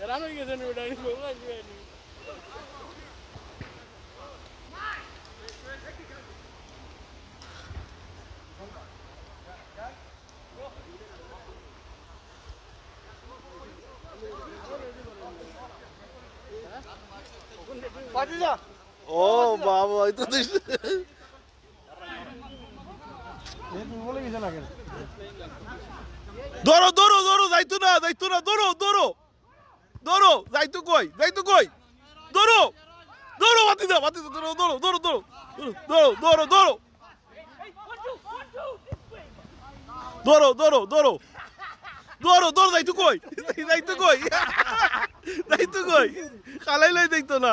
run হয়ে গেছে ও বাবা এই তো ধরো ধরো ধরো যাইতো না ধরো ধরো ধরো যাইতো কই ধরো ধরো বাতি দাও ধরো ধরো ধরো ধরো ধরো ধরো ধরো ধরো ধরো ধরো ধরো ধরো যাইতো কই খালাই লাই দেখতো না